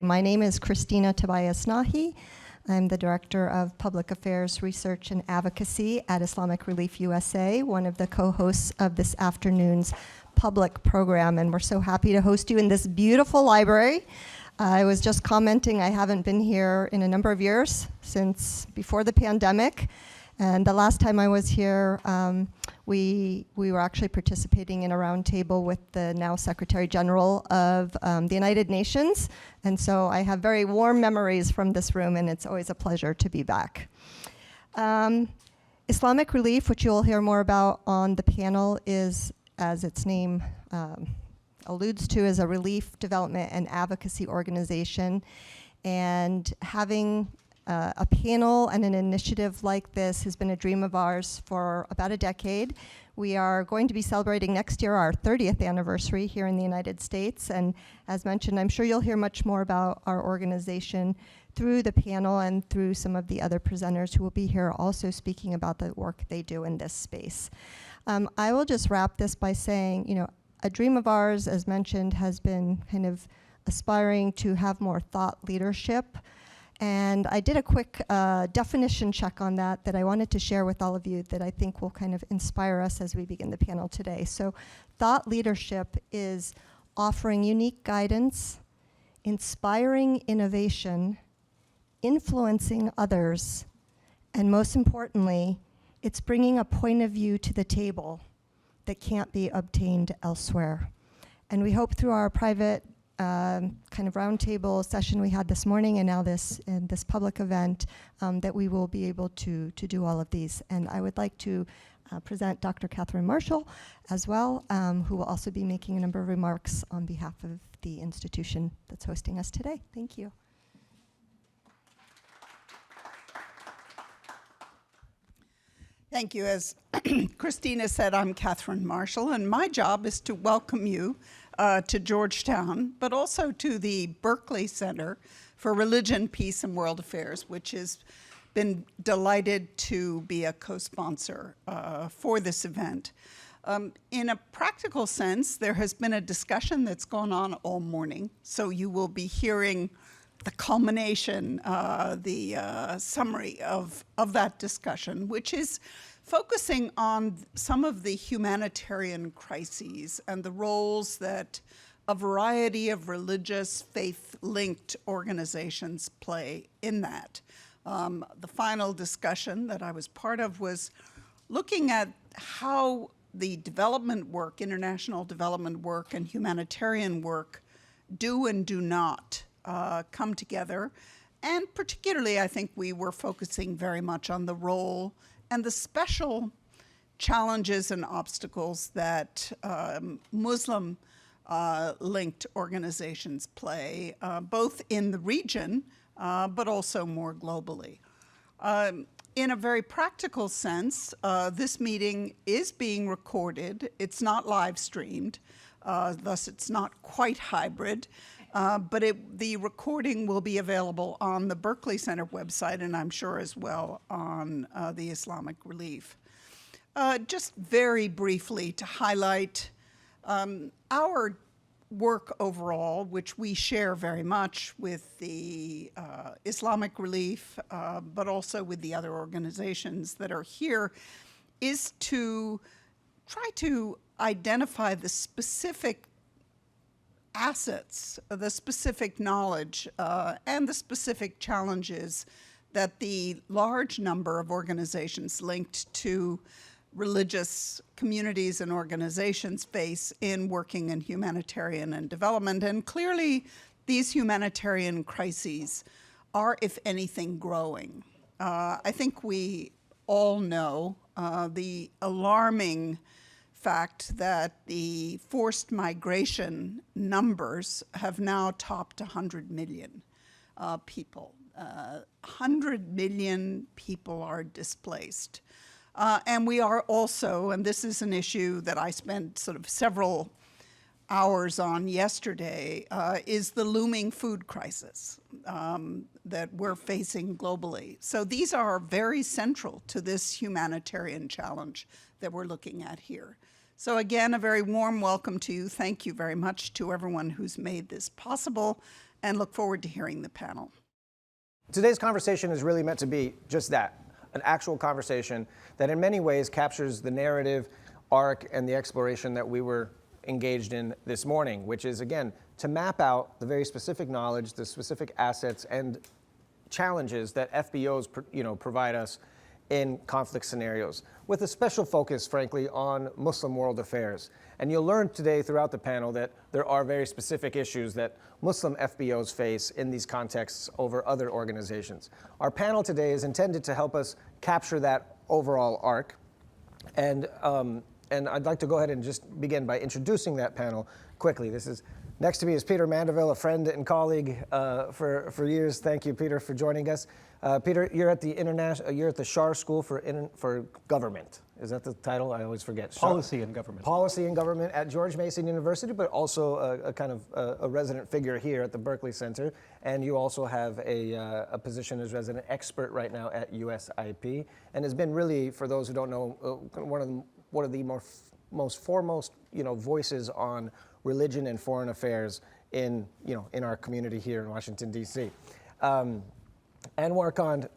My name is Christina Tobias-Nahi. I'm the Director of Public Affairs Research and Advocacy at Islamic Relief USA, one of the co-hosts of this afternoon's public program, and we're so happy to host you in this beautiful library. I was just commenting I haven't been here in a number of years, since before the pandemic, and the last time I was here, we were actually participating in a roundtable with the now Secretary General of the United Nations, and so I have very warm memories from this room, and it's always a pleasure to be back. Islamic Relief, which you'll hear more about on the panel, is, as its name alludes to, is a relief, development, and advocacy organization, and having a panel and an initiative like this has been a dream of ours for about a decade. We are going to be celebrating next year our 30th anniversary here in the United States, and as mentioned, I'm sure you'll hear much more about our organization through the panel and through some of the other presenters who will be here also speaking about the work they do in this space. I will just wrap this by saying, you know, a dream of ours, as mentioned, has been kind of aspiring to have more thought leadership. And I did a quick definition check on that I wanted to share with all of you that I think will kind of inspire us as we begin the panel today. So thought leadership is offering unique guidance, inspiring innovation, influencing others, and most importantly, it's bringing a point of view to the table that can't be obtained elsewhere. And we hope through our private kind of roundtable session we had this morning and now this public event that we will be able to do all of these. And I would like to present Dr. Catherine Marshall as well, who will also be making a number of remarks on behalf of the institution that's hosting us today. Thank you. Thank you. As Christina said, I'm Catherine Marshall, and my job is to welcome you to Georgetown, but also to the Berkley Center for Religion, Peace, and World Affairs, which has been delighted to be a co-sponsor for this event. In a practical sense, there has been a discussion that's gone on all morning, so you will be hearing the culmination, the summary of that discussion, which is focusing on some of the humanitarian crises and the roles that a variety of religious, faith-linked organizations play in that. The final discussion that I was part of was looking at how the development work, international development work, and humanitarian work do and do not come together. And particularly, I think we were focusing very much on the role and the special challenges and obstacles that Muslim-linked organizations play, both in the region, but also more globally. In a very practical sense, this meeting is being recorded. It's not live streamed, thus it's not quite hybrid. But the recording will be available on the Berkley Center website, and I'm sure as well on the Islamic Relief. Just very briefly to highlight our work overall, which we share very much with the Islamic Relief, but also with the other organizations that are here, is to try to identify the specific assets, the specific knowledge, and the specific challenges that the large number of organizations linked to religious communities and organizations face in working in humanitarian and development. And clearly, these humanitarian crises are, if anything, growing. I think we all know the alarming fact that the forced migration numbers have now topped 100 million people. 100 million people are displaced. And we are also, and this is an issue that I spent sort of several hours on yesterday, is the looming food crisis that we're facing globally. So these are very central to this humanitarian challenge that we're looking at here. So again, a very warm welcome to you. Thank you very much to everyone who's made this possible. and look forward to hearing the panel. Today's conversation is really meant to be just that, an actual conversation that in many ways captures the narrative, arc, and the exploration that we were engaged in this morning, which is, again, to map out the very specific knowledge, the specific assets and challenges that FBOs provide us in conflict scenarios, with a special focus, frankly, on Muslim world affairs. And you'll learn today throughout the panel that there are very specific issues that Muslim FBOs face in these contexts over other organizations. Our panel today is intended to help us capture that overall arc. And I'd like to go ahead and just begin by introducing that panel quickly. Next to me is Peter Mandeville, a friend and colleague for years. Thank you, Peter, for joining us. Peter, you're at the Schar School for Government. Is that the title? I always forget. Policy and Government. Policy and Government at George Mason University, but also a kind of a resident figure here at the Berkley Center. And you also have a position as resident expert right now at USIP, and has been really, for those who don't know, one of the most foremost voices on religion and foreign affairs in our community here in Washington, D.C. Anwar Khan,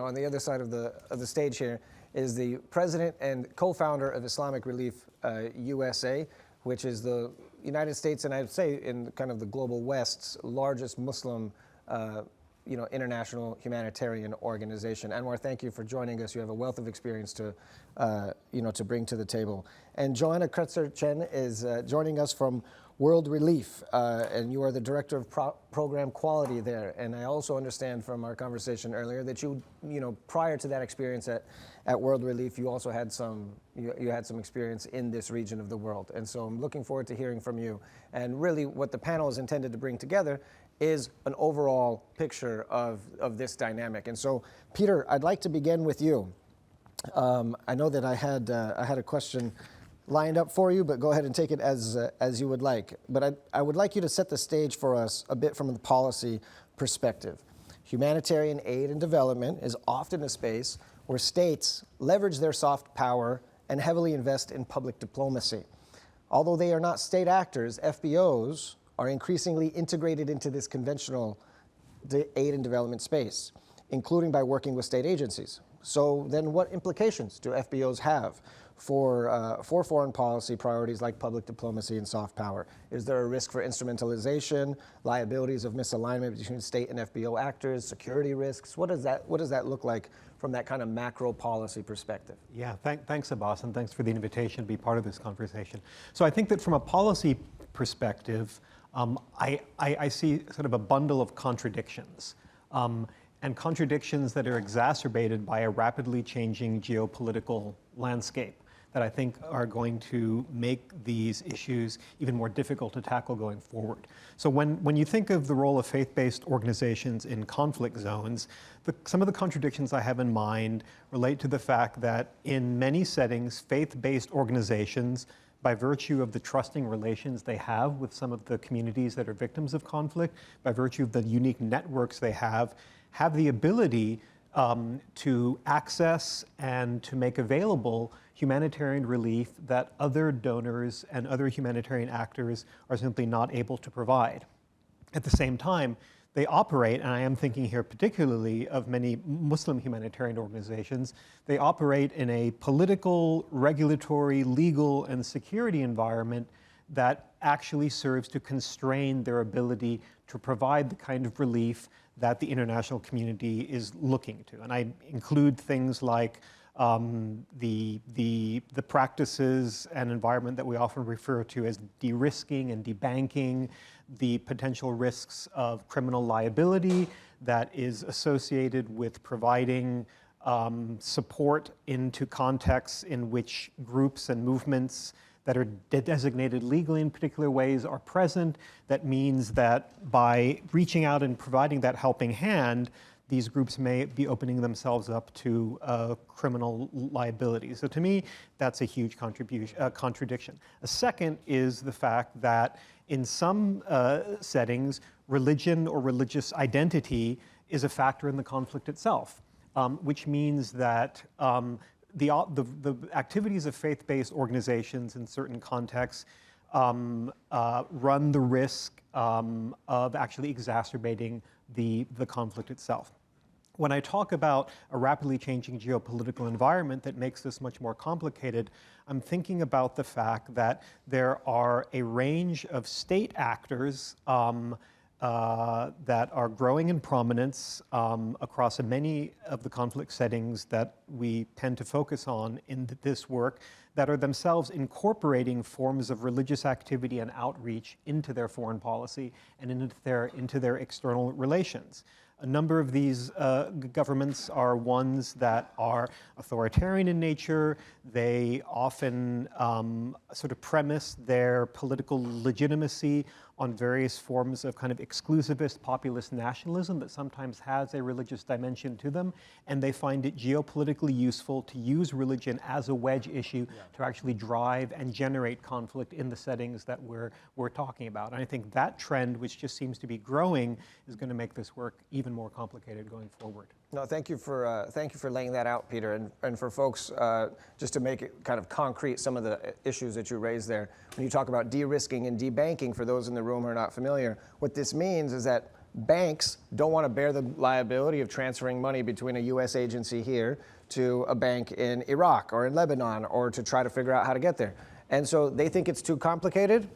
on the other side of the stage here, is the president and co-founder of Islamic Relief USA, which is the United States, and I'd say in kind of the global West's largest Muslim international humanitarian organization. Anwar, thank you for joining us. You have a wealth of experience to bring to the table. And Joanna Kretzer-Chen is joining us from World Relief, and you are the Director of Program Quality there. And I also understand from our conversation earlier that you prior to that experience at World Relief, you also had some experience in this region of the world. And so I'm looking forward to hearing from you. And really what the panel is intended to bring together is an overall picture of this dynamic. And so, Peter, I'd like to begin with you. I know that I had a question lined up for you, but go ahead and take it as you would like. But I would like you to set the stage for us a bit from the policy perspective. Humanitarian aid and development is often a space where states leverage their soft power and heavily invest in public diplomacy. Although they are not state actors, FBOs are increasingly integrated into this conventional aid and development space, including by working with state agencies. So then what implications do FBOs have for foreign policy priorities like public diplomacy and soft power? Is there a risk for instrumentalization, liabilities of misalignment between state and FBO actors, security risks? What does that look like from that kind of macro policy perspective? Yeah, thanks, Abbas, and thanks for the invitation to be part of this conversation. So I think that from a policy perspective, I see sort of a bundle of contradictions, and contradictions that are exacerbated by a rapidly changing geopolitical landscape that I think are going to make these issues even more difficult to tackle going forward. So when you think of the role of faith-based organizations in conflict zones, some of the contradictions I have in mind relate to the fact that in many settings, faith-based organizations, by virtue of the trusting relations they have with some of the communities that are victims of conflict, by virtue of the unique networks they have the ability to access and to make available humanitarian relief that other donors and other humanitarian actors are simply not able to provide. At the same time, they operate, and I am thinking here particularly of many Muslim humanitarian organizations, they operate in a political, regulatory, legal, and security environment that actually serves to constrain their ability to provide the kind of relief that the international community is looking to. And I include things like the practices and environment that we often refer to as de-risking and debanking, the potential risks of criminal liability that is associated with providing support into contexts in which groups and movements that are designated legally in particular ways are present. That means that by reaching out and providing that helping hand, these groups may be opening themselves up to criminal liability. So to me, that's a huge contradiction. A second is the fact that in some settings, religion or religious identity is a factor in the conflict itself, which means that the activities of faith-based organizations in certain contexts run the risk of actually exacerbating the conflict itself. When I talk about a rapidly changing geopolitical environment that makes this much more complicated, I'm thinking about the fact that there are a range of state actors that are growing in prominence across many of the conflict settings that we tend to focus on in this work, that are themselves incorporating forms of religious activity and outreach into their foreign policy and into their external relations. A number of these governments are ones that are authoritarian in nature. They often sort of premise their political legitimacy on various forms of kind of exclusivist populist nationalism that sometimes has a religious dimension to them, and they find it geopolitically useful to use religion as a wedge issue to actually drive and generate conflict in the settings that we're talking about. And I think that trend, which just seems to be growing, is going to make this work even more complicated going forward. No, thank you for laying that out, Peter, and for folks, just to make it kind of concrete some of the issues that you raised there. When you talk about de-risking and debanking, for those in the room who are not familiar, what this means is that banks don't want to bear the liability of transferring money between a U.S. agency here to a bank in Iraq or in Lebanon, or to try to figure out how to get there. And so they think it's too complicated.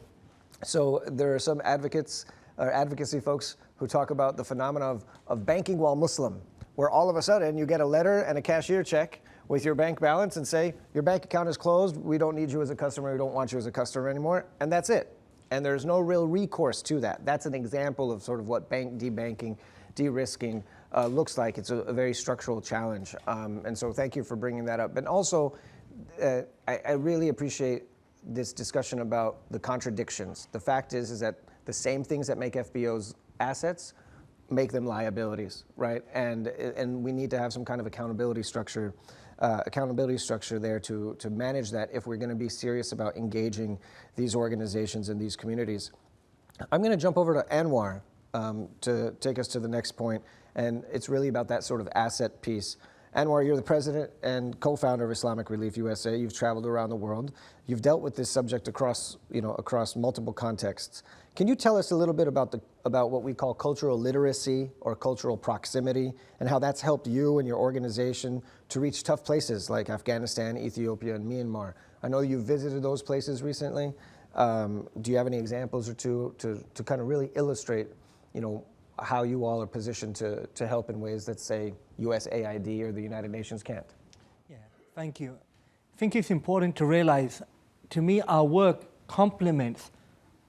So there are some advocates or advocacy folks who talk about the phenomenon of banking while Muslim, where all of a sudden you get a letter and a cashier check with your bank balance and say, your bank account is closed, we don't need you as a customer, we don't want you as a customer anymore, and that's it. And there's no real recourse to that. That's an example of sort of what bank debanking, de-risking looks like. It's a very structural challenge. And so thank you for bringing that up. And also, I really appreciate this discussion about the contradictions. The fact is that the same things that make FBOs assets make them liabilities, right? And we need to have some kind of accountability structure there to manage that if we're going to be serious about engaging these organizations and these communities. I'm going to jump over to Anwar to take us to the next point, and it's really about that sort of asset piece. Anwar, you're the president and co-founder of Islamic Relief USA. You've traveled around the world. You've dealt with this subject across multiple contexts. Can you tell us a little bit about what we call cultural literacy or cultural proximity, and how that's helped you and your organization to reach tough places like Afghanistan, Ethiopia, and Myanmar? I know you've visited those places recently. Do you have any examples or two to kind of really illustrate, how you all are positioned to help in ways that, say, USAID or the United Nations can't? Yeah, thank you. I think it's important to realize, to me, our work complements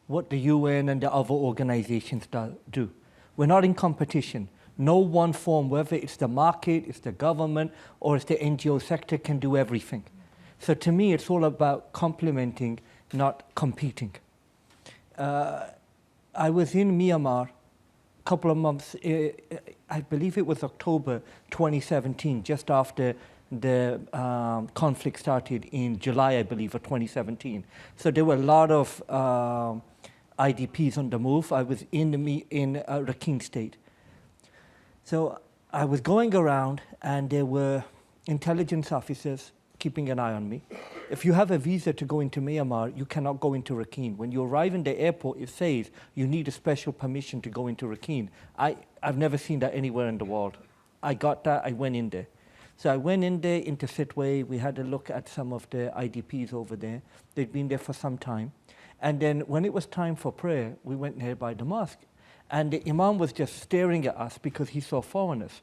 what the UN and the other organizations do. We're not in competition. No one form, whether it's the market, it's the government, or it's the NGO sector, can do everything. So to me, it's all about complementing, not competing. I was in Myanmar a couple of months, I believe it was October 2017, just after the conflict started in July, I believe, of 2017. So there were a lot of IDPs on the move. I was in Rakhine State. So I was going around, and there were intelligence officers keeping an eye on me. If you have a visa to go into Myanmar, you cannot go into Rakhine. When you arrive in the airport, it says you need a special permission to go into Rakhine. I've never seen that anywhere in the world. I got that, I went in there. So I went in there into Sitwe. We had a look at some of the IDPs over there. They'd been there for some time. And then when it was time for prayer, we went nearby the mosque. And the imam was just staring at us because he saw foreigners.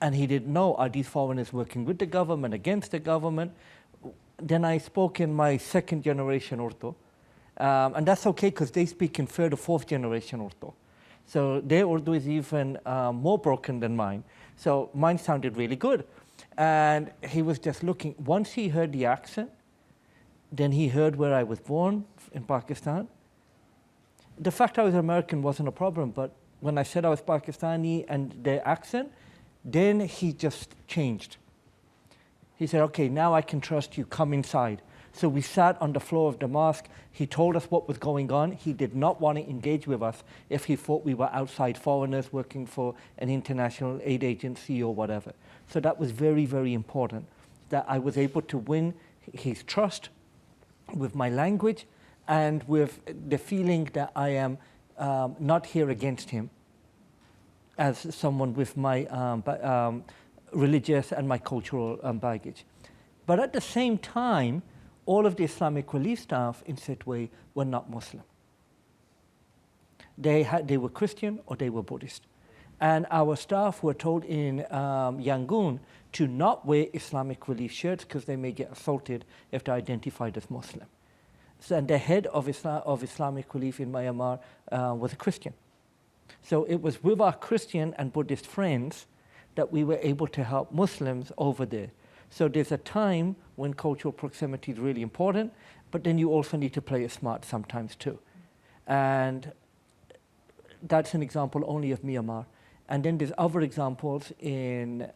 And he didn't know, are these foreigners working with the government, against the government? Then I spoke in my second generation Urdu. And that's okay, because they speak in third or fourth generation Urdu. So their Urdu is even more broken than mine. So mine sounded really good. And he was just looking. Once he heard the accent, then he heard where I was born in Pakistan. The fact I was American wasn't a problem, but when I said I was Pakistani and the accent, then he just changed. He said, okay, now I can trust you, come inside. So we sat on the floor of the mosque. He told us what was going on. He did not want to engage with us if he thought we were outside foreigners working for an international aid agency or whatever. So that was very, very important, that I was able to win his trust with my language and with the feeling that I am not here against him as someone with my religious and my cultural baggage. But at the same time, all of the Islamic relief staff in Setway were not Muslim. They were Christian or they were Buddhist. And our staff were told in Yangon to not wear Islamic relief shirts because they may get assaulted if they're identified as Muslim. So, and the head of Islamic relief in Myanmar was a Christian. So it was with our Christian and Buddhist friends that we were able to help Muslims over there. So there's a time when cultural proximity is really important, but then you also need to play it smart sometimes too. And that's an example only of Myanmar. And then there's other examples in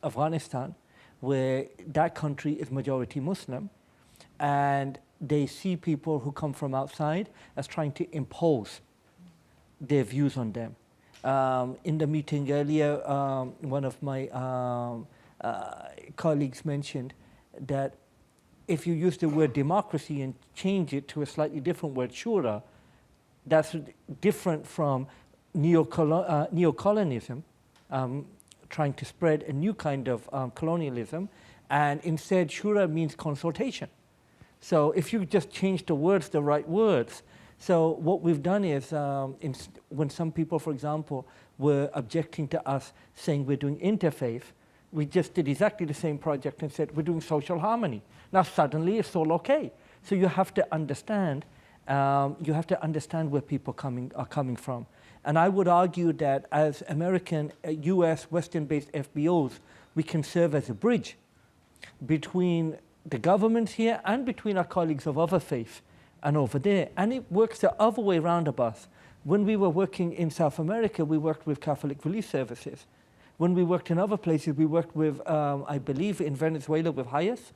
Afghanistan where that country is majority Muslim and they see people who come from outside as trying to impose their views on them. In the meeting earlier, one of my colleagues mentioned that if you use the word democracy and change it to a slightly different word, shura, that's different from neocolonialism, trying to spread a new kind of colonialism, and instead shura means consultation. So if you just change the words, the right words. So what we've done is, when some people, for example, were objecting to us saying we're doing interfaith, we just did exactly the same project and said we're doing social harmony. Now suddenly it's all okay. So you have to understand where people are coming from. And I would argue that as American, US, Western-based FBOs, we can serve as a bridge between the governments here and between our colleagues of other faiths and over there. And it works the other way around of us. When we were working in South America, we worked with Catholic Relief Services. When we worked in other places, we worked with, I believe in Venezuela with HIAS,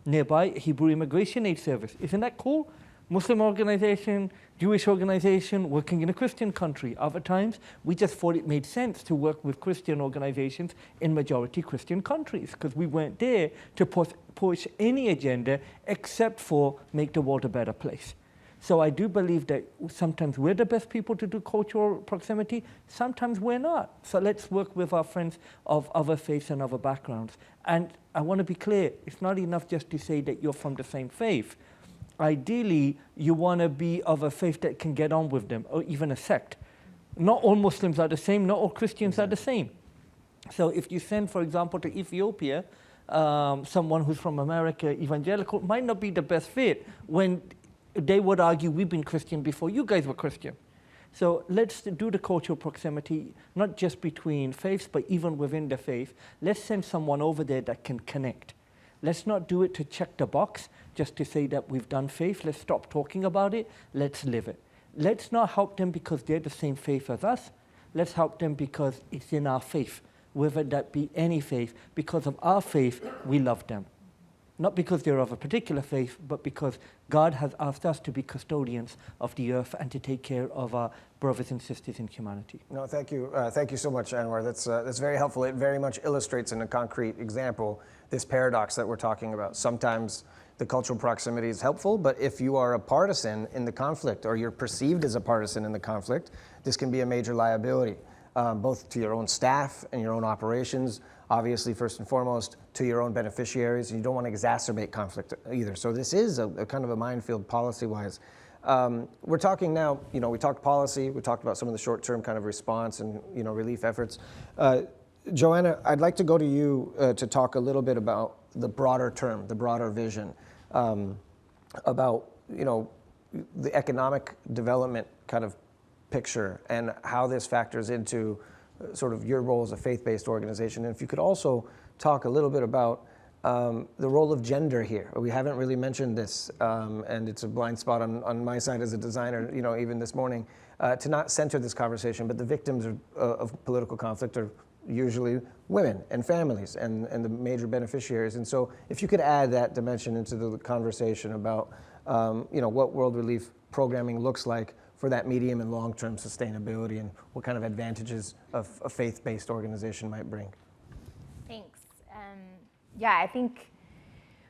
nearby Hebrew Immigration Aid Service. Isn't that cool? Muslim organization, Jewish organization, working in a Christian country. Other times, we just thought it made sense to work with Christian organizations in majority Christian countries because we weren't there to push any agenda except for make the world a better place. So I do believe that sometimes we're the best people to do cultural proximity, sometimes we're not. So let's work with our friends of other faiths and other backgrounds. And I want to be clear, it's not enough just to say that you're from the same faith. Ideally, you want to be of a faith that can get on with them, or even a sect. Not all Muslims are the same, not all Christians are the same. So if you send, for example, to Ethiopia, someone who's from America, evangelical, might not be the best fit when they would argue, we've been Christian before you guys were Christian. So let's do the cultural proximity, not just between faiths, but even within the faith. Let's send someone over there that can connect. Let's not do it to check the box, just to say that we've done faith. Let's stop talking about it. Let's live it. Let's not help them because they're the same faith as us. Let's help them because it's in our faith, whether that be any faith. Because of our faith, we love them. Not because they're of a particular faith, but because God has asked us to be custodians of the earth and to take care of our brothers and sisters in humanity. No, thank you. Thank you so much, Anwar. That's very helpful. It very much illustrates in a concrete example this paradox that we're talking about. Sometimes the cultural proximity is helpful, but if you are a partisan in the conflict or you're perceived as a partisan in the conflict, this can be a major liability, both to your own staff and your own operations, obviously first and foremost to your own beneficiaries, and you don't want to exacerbate conflict either. So this is a kind of a minefield policy-wise. We're talking now, we talked policy, we talked about some of the short-term kind of response and relief efforts. Joanna, I'd like to go to you to talk a little bit about the broader term, the broader vision, about the economic development kind of picture and how this factors into sort of your role as a faith-based organization. And if you could also talk a little bit about the role of gender here. We haven't really mentioned this, and it's a blind spot on my side as a designer, even this morning, to not center this conversation, but the victims of political conflict are usually women and families and the major beneficiaries. And so if you could add that dimension into the conversation about what World Relief programming looks like for that medium and long-term sustainability and what kind of advantages a faith-based organization might bring. Thanks. Yeah, I think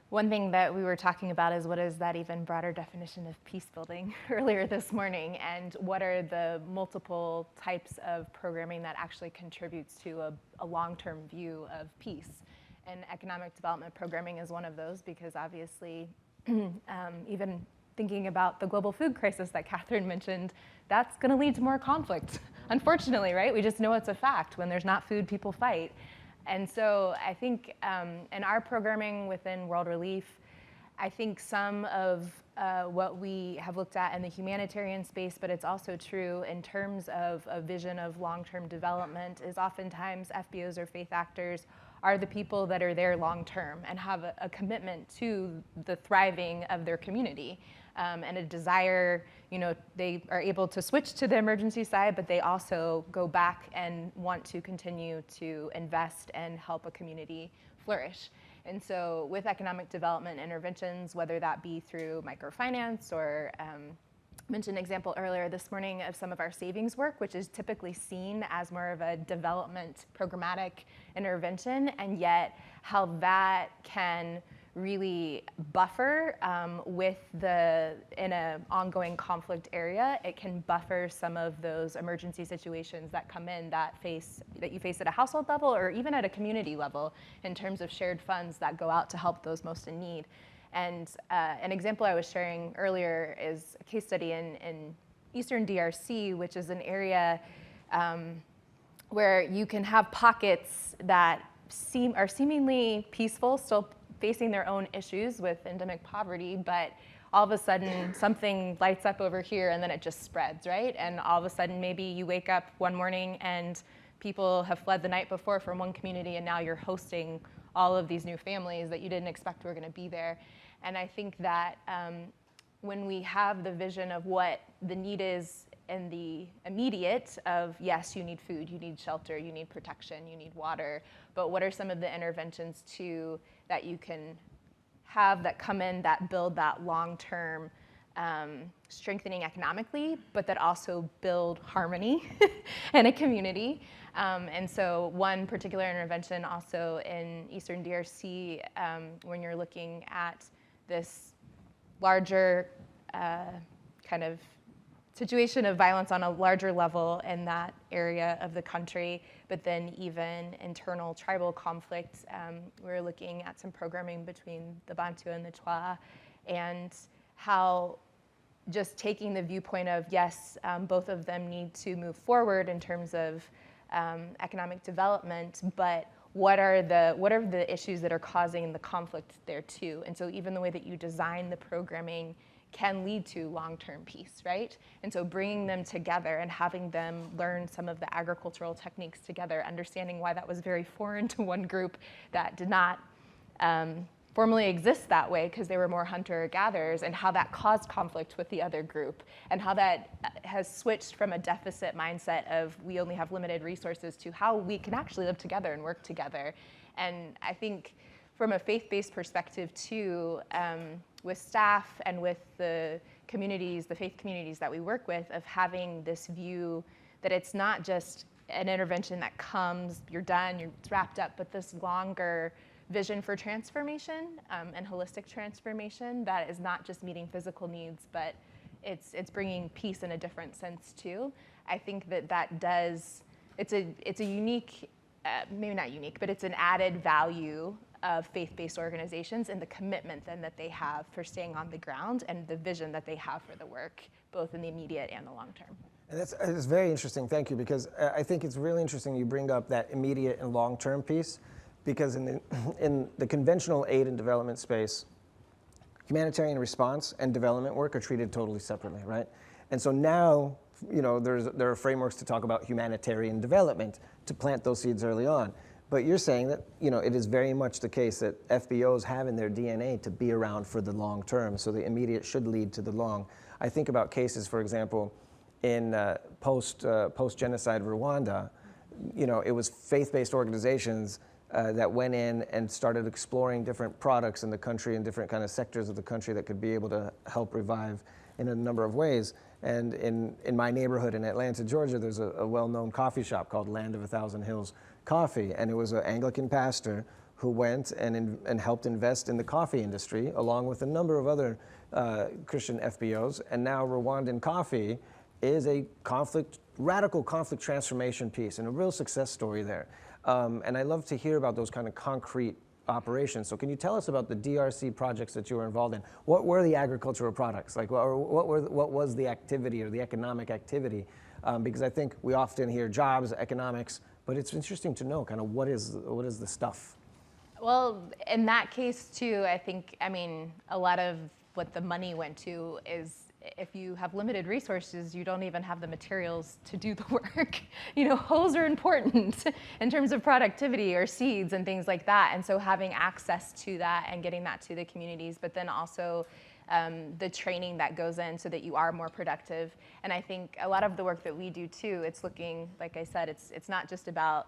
One thing that we were talking about is what is that even broader definition of peace building earlier this morning, and what are the multiple types of programming that actually contributes to a long-term view of peace. And economic development programming is one of those, because obviously even thinking about the global food crisis that Catherine mentioned, that's going to lead to more conflict, unfortunately, right? We just know it's a fact. When there's not food, people fight. And so I think in our programming within World Relief, I think some of what we have looked at in the humanitarian space, but it's also true in terms of a vision of long-term development, is oftentimes FBOs or faith actors are the people that are there long-term and have a commitment to the thriving of their community. And a desire, they are able to switch to the emergency side, but they also go back and want to continue to invest and help a community flourish. And so with economic development interventions, whether that be through microfinance or mentioned an example earlier this morning of some of our savings work, which is typically seen as more of a development programmatic intervention, and yet how that can really buffer in an ongoing conflict area. It can buffer some of those emergency situations that come in that you face at a household level or even at a community level in terms of shared funds that go out to help those most in need. And an example I was sharing earlier is a case study in Eastern DRC, which is an area where you can have pockets that are seemingly peaceful, still facing their own issues with endemic poverty, but all of a sudden something lights up over here and then it just spreads, right? And all of a sudden maybe you wake up one morning and people have fled the night before from one community, and now you're hosting all of these new families that you didn't expect were going to be there. And I think that when we have the vision of what the need is in the immediate of, yes, you need food, you need shelter, you need protection, you need water, but what are some of the interventions too that you can have that come in that build that long-term strengthening economically, but that also build harmony in a community. And so one particular intervention also in Eastern DRC, when you're looking at this larger kind of situation of violence on a larger level in that area of the country, but then even internal tribal conflicts. We're looking at some programming between the Bantu and the Twa, and how just taking the viewpoint of, yes, both of them need to move forward in terms of economic development, but what are the issues that are causing the conflict there too? And so even the way that you design the programming can lead to long-term peace, right? And so bringing them together and having them learn some of the agricultural techniques together, understanding why that was very foreign to one group that did not formally exist that way because they were more hunter-gatherers, and how that caused conflict with the other group, and how that has switched from a deficit mindset of we only have limited resources to how we can actually live together and work together. And I think from a faith-based perspective too, with staff and with the communities, the faith communities that we work with, of having this view that it's not just an intervention that comes, you're done, it's wrapped up, but this longer vision for transformation and holistic transformation that is not just meeting physical needs, but it's bringing peace in a different sense too. I think that does, it's a unique, maybe not unique, but it's an added value of faith-based organizations and the commitment then that they have for staying on the ground and the vision that they have for the work, both in the immediate and the long term. And that's very interesting, thank you, because I think it's really interesting you bring up that immediate and long-term piece, because in the conventional aid and development space, humanitarian response and development work are treated totally separately, right? And so now, there are frameworks to talk about humanitarian development to plant those seeds early on. But you're saying that, it is very much the case that FBOs have in their DNA to be around for the long term, so the immediate should lead to the long. I think about cases, for example, in post-genocide Rwanda, it was faith-based organizations that went in and started exploring different products in the country and different kind of sectors of the country that could be able to help revive in a number of ways. And in my neighborhood in Atlanta, Georgia, there's a well-known coffee shop called Land of a Thousand Hills Coffee, and it was an Anglican pastor who went and helped invest in the coffee industry, along with a number of other Christian FBOs. And now Rwandan Coffee is a radical conflict transformation piece and a real success story there. And I love to hear about those kind of concrete operations. So can you tell us about the DRC projects that you were involved in? What were the agricultural products? Like, what was the activity or the economic activity? Because I think we often hear jobs, economics, but it's interesting to know kind of what is the stuff. Well, in that case too, I mean, a lot of what the money went to is, if you have limited resources, you don't even have the materials to do the work. Hoes are important in terms of productivity, or seeds and things like that. And so having access to that and getting that to the communities, but then also the training that goes in so that you are more productive. And I think a lot of the work that we do too, it's looking, like I said, it's not just about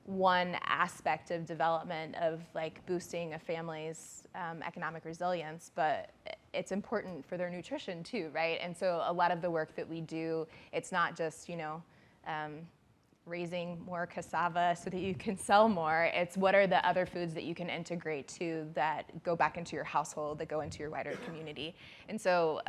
one aspect of development of like boosting a family's economic resilience, but it's important for their nutrition too, right? And so a lot of the work that we do, it's not just, raising more cassava so that you can sell more. It's what are the other foods that you can integrate to that go back into your household, that go into your wider community. And so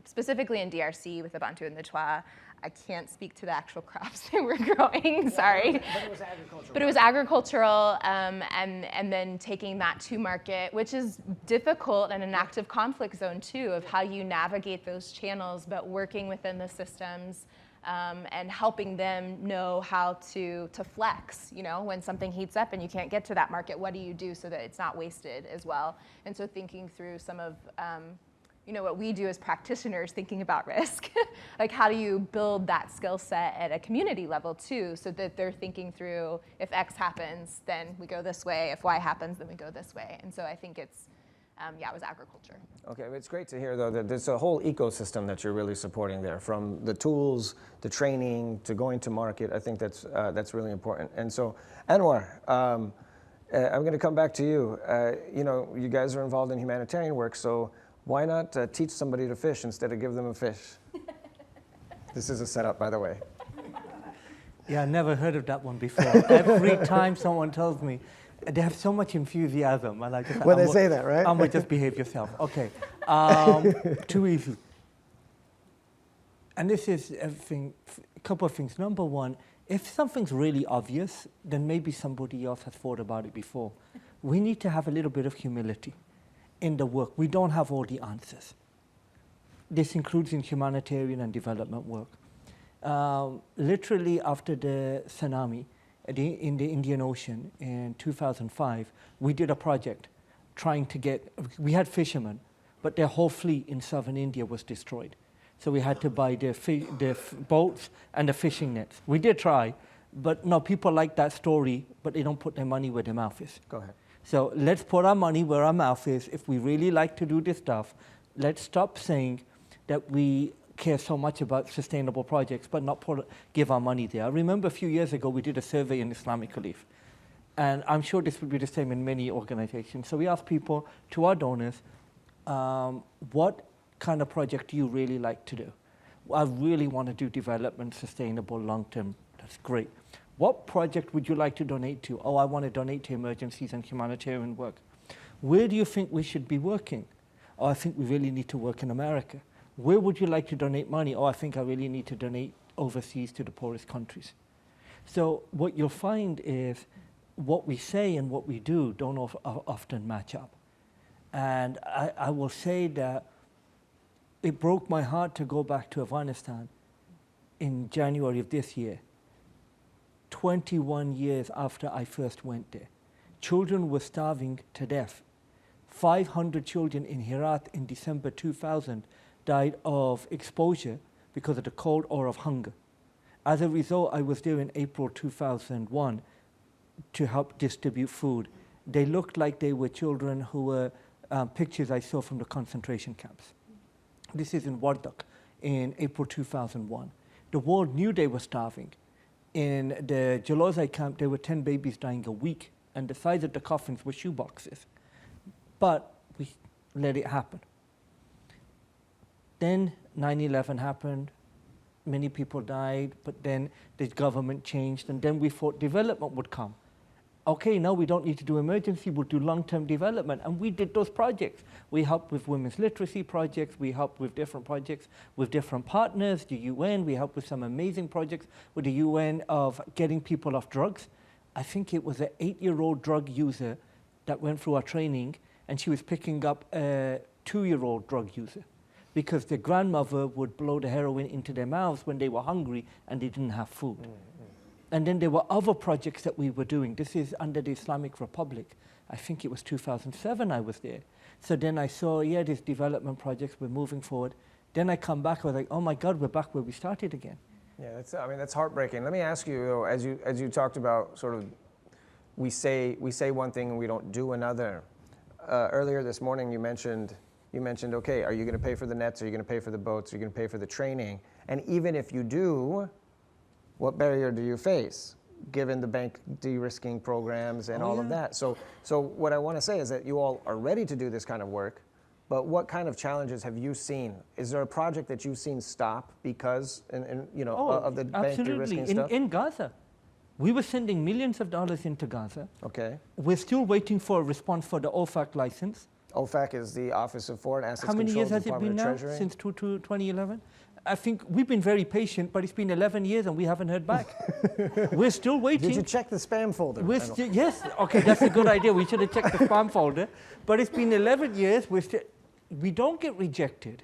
specifically in DRC with the Bantu and the Twa, I can't speak to the actual crops that we're growing, sorry. But it was agricultural. But it was agricultural, and then taking that to market, which is difficult and an active conflict zone too, of how you navigate those channels, but working within the systems and helping them know how to flex, when something heats up and you can't get to that market, what do you do so that it's not wasted as well? And so thinking through some of what we do as practitioners, thinking about risk. Like, how do you build that skill set at a community level too, so that they're thinking through, if X happens, then we go this way. If Y happens, then we go this way. And so I think it's, it was agriculture. Okay, it's great to hear though that there's a whole ecosystem that you're really supporting there, from the tools, the training, to going to market. I think that's really important. And so, Anwar, I'm going to come back to you. You guys are involved in humanitarian work, so why not teach somebody to fish instead of give them a fish? This is a setup, by the way. Yeah, I never heard of that one before. Every time someone tells me, they have so much enthusiasm. And I just, When they say that, right? I'm going to just behave yourself. Okay. Too easy. And this is a couple of things. Number one, if something's really obvious, then maybe somebody else has thought about it before. We need to have a little bit of humility in the work. We don't have all the answers. This includes in humanitarian and development work. Literally after the tsunami in the Indian Ocean in 2005, we did a project trying to we had fishermen, but their whole fleet in southern India was destroyed. So we had to buy the boats and the fishing nets. We did try, but no, people like that story, but they don't put their money where their mouth is. Go ahead. So let's put our money where our mouth is. If we really like to do this stuff, let's stop saying that we care so much about sustainable projects, but not give our money there. I remember a few years ago, we did a survey in Islamic Relief. And I'm sure this would be the same in many organizations. So we asked people, to our donors, what kind of project do you really like to do? I really want to do development, sustainable, long-term. That's great. What project would you like to donate to? Oh, I want to donate to emergencies and humanitarian work. Where do you think we should be working? Oh, I think we really need to work in America. Where would you like to donate money? Oh, I think I really need to donate overseas to the poorest countries. So what you'll find is what we say and what we do don't often match up. And I will say that it broke my heart to go back to Afghanistan in January of this year, 21 years after I first went there. Children were starving to death. 500 children in Herat in December 2000 died of exposure because of the cold or of hunger. As a result, I was there in April 2001 to help distribute food. They looked like they were children who were pictures I saw from the concentration camps. This is in Wardak in April 2001. The world knew they were starving. In the Jalozai camp, there were 10 babies dying a week, and the size of the coffins were shoeboxes. But we let it happen. Then 9/11 happened, many people died, but then the government changed, and then we thought development would come. okay, now we don't need to do emergency, we'll do long-term development. And we did those projects. We helped with women's literacy projects, we helped with different projects with different partners, the UN, we helped with some amazing projects with the UN of getting people off drugs. I think it was an 8-year-old drug user that went through our training, and she was picking up a 2-year-old drug user because the grandmother would blow the heroin into their mouths when they were hungry and they didn't have food. And then there were other projects that we were doing. This is under the Islamic Republic. I think it was 2007 I was there. So then I saw, yeah, these development projects, we're moving forward. Then I come back, I was like, oh my God, we're back where we started again. Yeah, that's heartbreaking. Let me ask you, though, as you talked about sort of, we say one thing and we don't do another. Earlier this morning, you mentioned, okay, are you going to pay for the nets? Are you going to pay for the boats? Are you going to pay for the training? And even if you do, what barrier do you face, given the bank de-risking programs and all of that? So what I want to say is that you all are ready to do this kind of work, but what kind of challenges have you seen? Is there a project that you've seen stop because of the bank de-risking stuff? In Gaza. We were sending millions of dollars into Gaza. Okay. We're still waiting for a response for the OFAC license. OFAC is the Office of Foreign Assets How many Control, years has it Department been of now? Treasury. Since 2011? I think we've been very patient, but it's been 11 years and we haven't heard back. We're still waiting. Did you check the spam folder? Yes, okay, that's a good idea. We should have checked the spam folder. But it's been 11 years. We don't get rejected.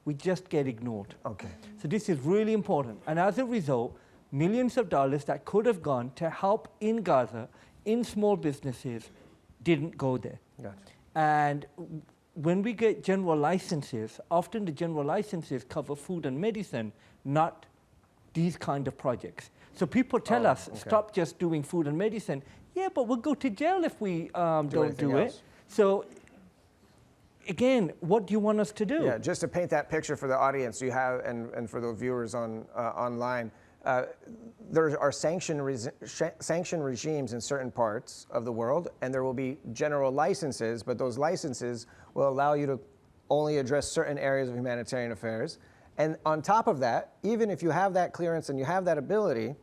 We just get ignored. Okay. So this is really important. And as a result, millions of dollars that could have gone to help in Gaza, in small businesses, didn't go there. Gotcha. And when we get general licenses, often the general licenses cover food and medicine, not these kind of projects. So people tell us, stop just doing food and medicine. Yeah, but we'll go to jail if we don't do it. So again, what do you want us to do? Yeah, just to paint that picture for the audience, you have, and for the viewers online, there are sanction regimes in certain parts of the world, and there will be general licenses, but those licenses will allow you to only address certain areas of humanitarian affairs. And on top of that, even if you have that clearance and you have that ability,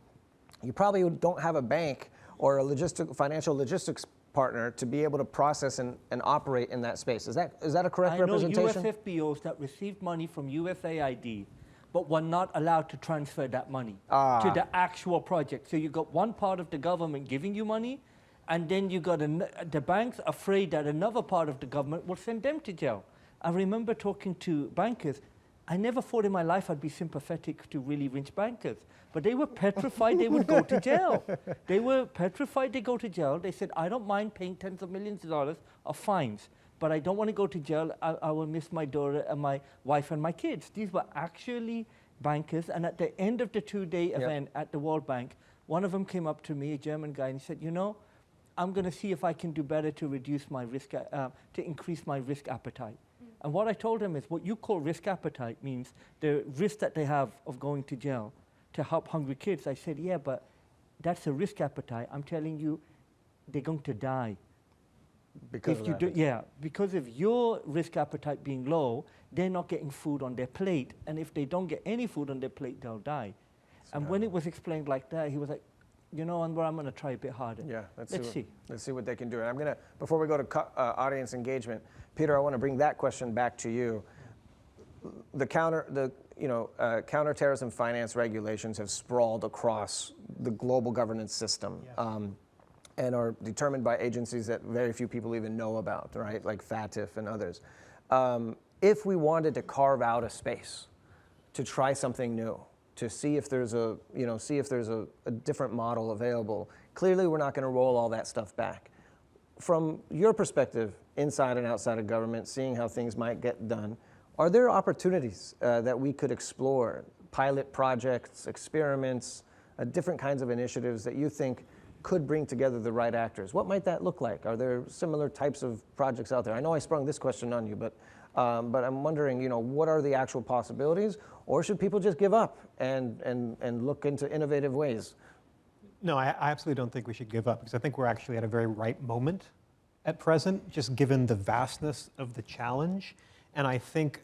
you probably don't have a bank or a financial logistics partner to be able to process and operate in that space. Is that a correct representation? I know USFBOs that received money from USAID, but were not allowed to transfer that money to the actual project. So you got one part of the government giving you money, and then you got the banks afraid that another part of the government will send them to jail. I remember talking to bankers. I never thought in my life I'd be sympathetic to really rich bankers, but they were petrified they would go to jail. They were petrified they go to jail. They said, I don't mind paying tens of millions of dollars of fines, but I don't want to go to jail. I will miss my daughter and my wife and my kids. These were actually bankers, and at the end of the 2-day event at the World Bank, one of them came up to me, a German guy, and he said, I'm going to see if I can do better to reduce my risk, to increase my risk appetite. And what I told him is what you call risk appetite means the risk that they have of going to jail to help hungry kids. I said, yeah, but that's a risk appetite. I'm telling you, they're going to die. Because because of your risk appetite being low, they're not getting food on their plate. And if they don't get any food on their plate, they'll die. And when it was explained like that, he was like, Anwar, I'm going to try a bit harder. Yeah, let's see. Let's see what they can do. And I'm going to, before we go to audience engagement, Peter, I want to bring that question back to you. The counterterrorism finance regulations have sprawled across the global governance system. And are determined by agencies that very few people even know about, right? Like FATF and others. If we wanted to carve out a space to try something new, to see if there's a different model available, clearly we're not going to roll all that stuff back. From your perspective, inside and outside of government, seeing how things might get done, are there opportunities that we could explore, pilot projects, experiments, different kinds of initiatives that you think could bring together the right actors? What might that look like? Are there similar types of projects out there? I know I sprung this question on you, but I'm wondering, what are the actual possibilities, or should people just give up and look into innovative ways? No, I absolutely don't think we should give up, because I think we're actually at a very right moment at present, just given the vastness of the challenge. And I think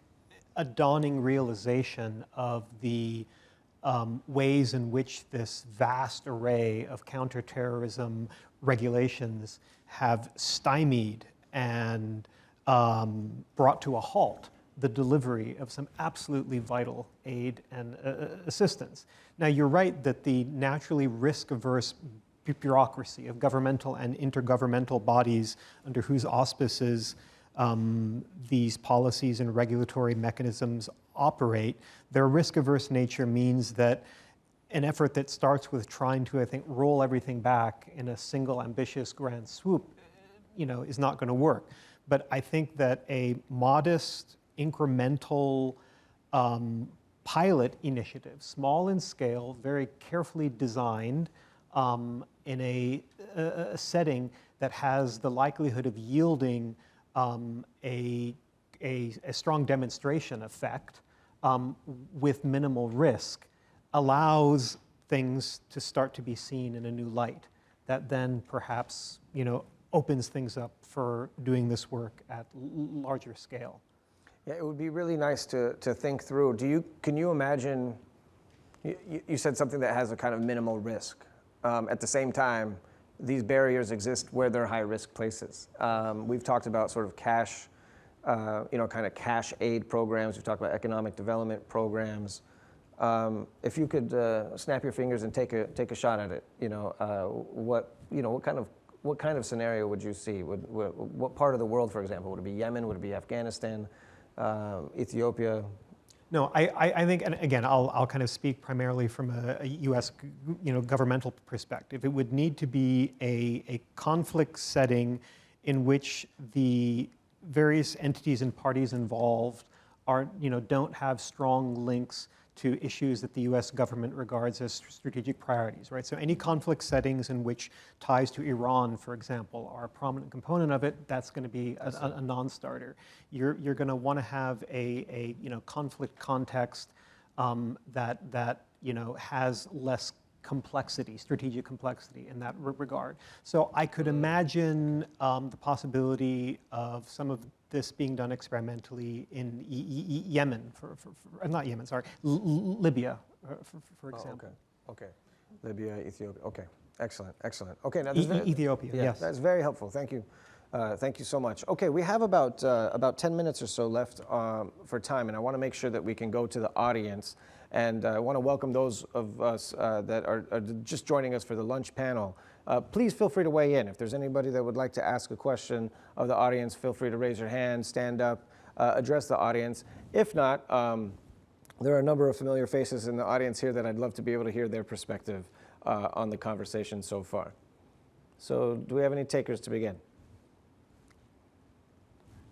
a dawning realization of the ways in which this vast array of counterterrorism, regulations have stymied and brought to a halt the delivery of some absolutely vital aid and assistance. Now, you're right that the naturally risk-averse bureaucracy of governmental and intergovernmental bodies under whose auspices these policies and regulatory mechanisms operate, their risk-averse nature means that an effort that starts with trying to, I think, roll everything back in a single ambitious grand swoop, is not going to work. But I think that a modest, incremental pilot initiative, small in scale, very carefully designed, in a setting that has the likelihood of yielding a strong demonstration effect with minimal risk, allows things to start to be seen in a new light that then perhaps opens things up for doing this work at larger scale. Yeah, it would be really nice to think through. Can you imagine, you said something that has a kind of minimal risk. At the same time, these barriers exist where they're high-risk places. We've talked about sort of cash, kind of cash aid programs. We've talked about economic development programs. If you could snap your fingers and take a shot at it, what kind of scenario would you see? What part of the world, for example, would it be Yemen? Would it be Afghanistan, Ethiopia? No, I think, and again, I'll kind of speak primarily from a U.S. Governmental perspective. It would need to be a conflict setting in which the various entities and parties involved don't have strong links to issues that the U.S. government regards as strategic priorities, right? So any conflict settings in which ties to Iran, for example, are a prominent component of it, that's going to be a non-starter. You're going to want to have a conflict context that has less complexity, strategic complexity in that regard. So I could imagine the possibility of some of this being done experimentally in Yemen, not Yemen, sorry, Libya, for example. Okay. Libya, Ethiopia. Okay, excellent. Okay, now Ethiopia. Yes, that's very helpful. Thank you. Thank you so much. Okay, we have about 10 minutes or so left for time, and I want to make sure that we can go to the audience. And I want to welcome those of us that are just joining us for the lunch panel. Please feel free to weigh in. If there's anybody that would like to ask a question of the audience, feel free to raise your hand, stand up, address the audience. If not, there are a number of familiar faces in the audience here that I'd love to be able to hear their perspective on the conversation so far. So do we have any takers to begin?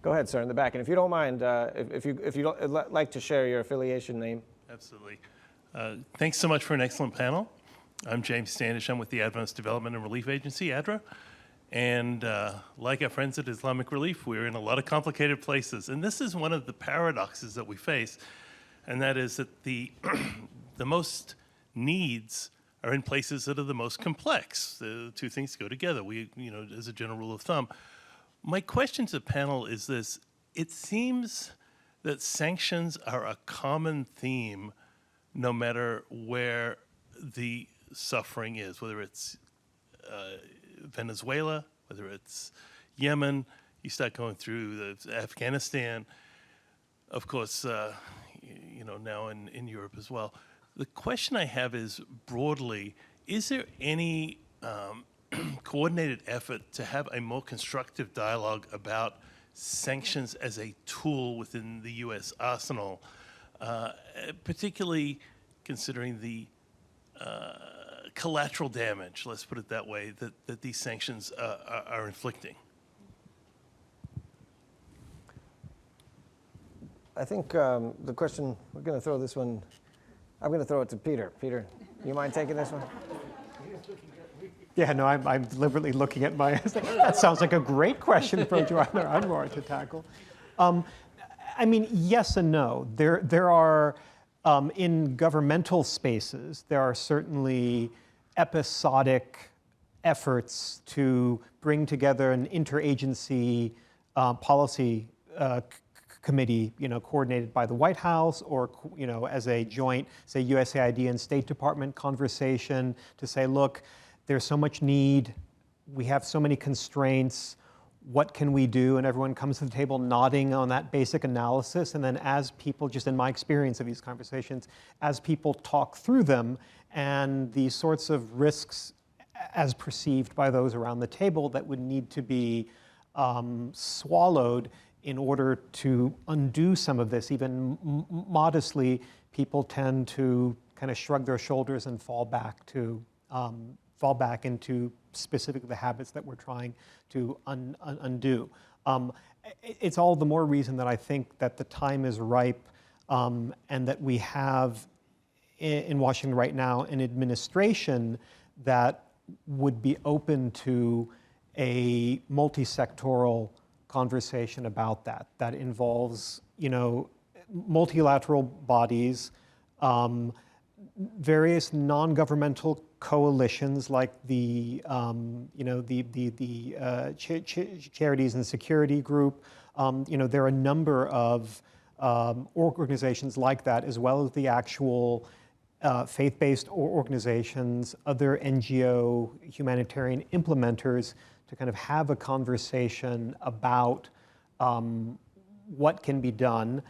Go ahead, sir, in the back. And if you don't mind, if you don't like to share your affiliation name. Absolutely. Thanks so much for an excellent panel. I'm James Standish. I'm with the Advanced Development and Relief Agency, ADRA. And like our friends at Islamic Relief, we're in a lot of complicated places. And this is one of the paradoxes that we face, and that is that the most needs are in places that are the most complex. The two things go together, as a general rule of thumb. My question to the panel is this. It seems that sanctions are a common theme no matter where the suffering is, whether it's Venezuela, whether it's Yemen, you start going through Afghanistan, of course, now in Europe as well. The question I have is, broadly, is there any coordinated effort to have a more constructive dialogue about sanctions as a tool within the U.S. arsenal, particularly considering the collateral damage, let's put it that way, that these sanctions are inflicting? I think the question, we're going to throw this one, I'm going to throw it to Peter. Peter, you mind taking this one? Yeah, no, I'm deliberately looking at my, that sounds like a great question for Joanna Anwar to tackle. I mean, yes and no. There are, in governmental spaces, there are certainly episodic efforts to bring together an interagency policy committee, coordinated by the White House or, as a joint, say, USAID and State Department conversation to say, look, there's so much need. we have so many constraints. What can we do? And everyone comes to the table nodding on that basic analysis. And then as people, just in my experience of these conversations, as people talk through them and the sorts of risks as perceived by those around the table that would need to be swallowed in order to undo some of this, even modestly, people tend to kind of shrug their shoulders and fall back into specifically the habits that we're trying to undo. It's all the more reason that I think that the time is ripe, and that we have in Washington right now an administration that would be open to a multi-sectoral conversation about that involves, multilateral bodies, various non-governmental coalitions like the Charities and Security Group. There are a number of organizations like that, as well as the actual faith-based organizations, other NGO humanitarian implementers, to kind of have a conversation about what can be done.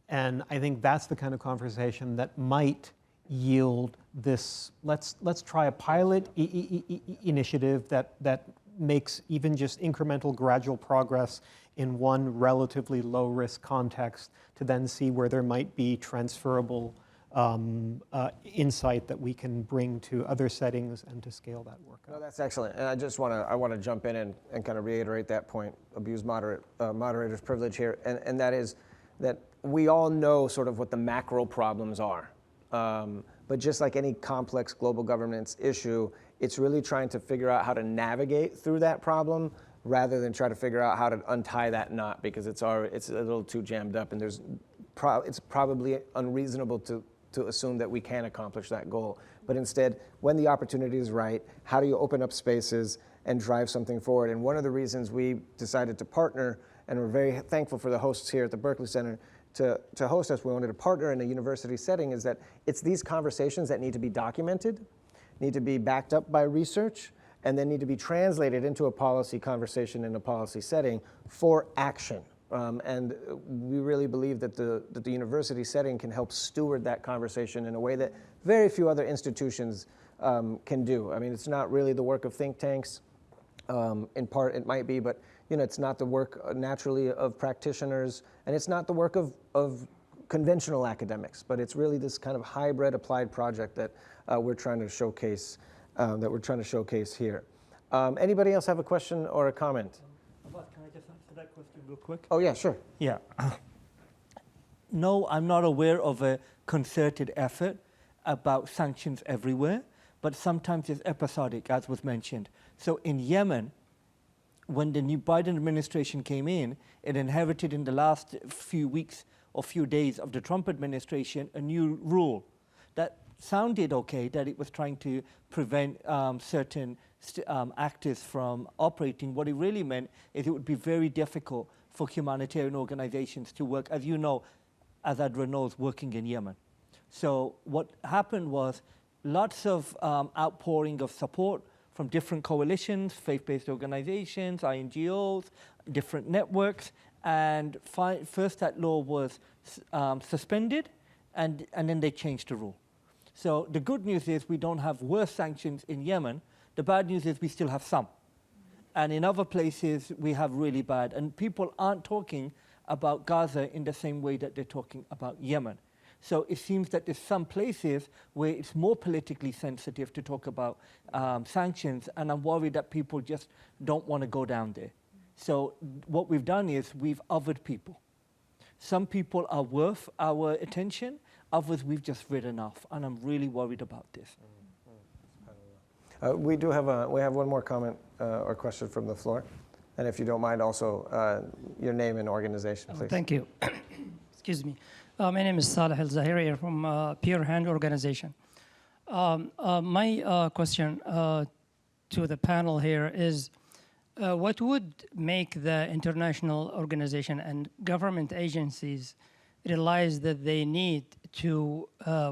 And I think that's the kind of conversation that might yield this, let's try a pilot initiative that makes even just incremental gradual progress in one relatively low risk context, to then see where there might be transferable insight that we can bring to other settings and to scale that work up. No, that's excellent. And I want to jump in and kind of reiterate that point, abuse moderator's privilege here, and that is that we all know sort of what the macro problems are. But just like any complex global governance issue, it's really trying to figure out how to navigate through that problem rather than try to figure out how to untie that knot, because it's a little too jammed up, and it's probably unreasonable to assume that we can accomplish that goal. But instead, when the opportunity is right, how do you open up spaces and drive something forward? And one of the reasons we decided to partner, and we're very thankful for the hosts here at the Berkley Center to host us, we wanted to partner in a university setting, is that it's these conversations that need to be documented, need to be backed up by research, and then need to be translated into a policy conversation in a policy setting for action. And we really believe that the university setting can help steward that conversation in a way that very few other institutions can do. I mean, it's not really the work of think tanks. In part, it might be, but it's not the work naturally of practitioners, and it's not the work of conventional academics. But it's really this kind of hybrid applied project that we're trying to showcase. Here. Anybody else have a question or a comment? Can I just answer that question real quick? Oh yeah, sure. Yeah. No, I'm not aware of a concerted effort about sanctions everywhere, but sometimes it's episodic, as was mentioned. So in Yemen, when the new Biden administration came in, it inherited in the last few weeks or few days of the Trump administration a new rule that sounded okay, that it was trying to prevent certain actors from operating. What it really meant is it would be very difficult for humanitarian organizations to work, as you know, as Adra knows, working in Yemen. So what happened was lots of outpouring of support from different coalitions, faith-based organizations, NGOs, different networks, and first that law was suspended, and then they changed the rule. So the good news is we don't have worse sanctions in Yemen. The bad news is we still have some. And in other places, we have really bad. And people aren't talking about Gaza in the same way that they're talking about Yemen. So it seems that there's some places where it's more politically sensitive to talk about sanctions, and I'm worried that people just don't want to go down there. So what we've done is we've othered people. Some people are worth our attention, others we've just written off, and I'm really worried about this. We have one more comment or question from the floor, and if you don't mind, also your name and organization, please. Thank you. Excuse me. My name is Saleh Al-Zahiri from Peer Hand Organization. My question to the panel here is, what would make the international organization and government agencies realize that they need to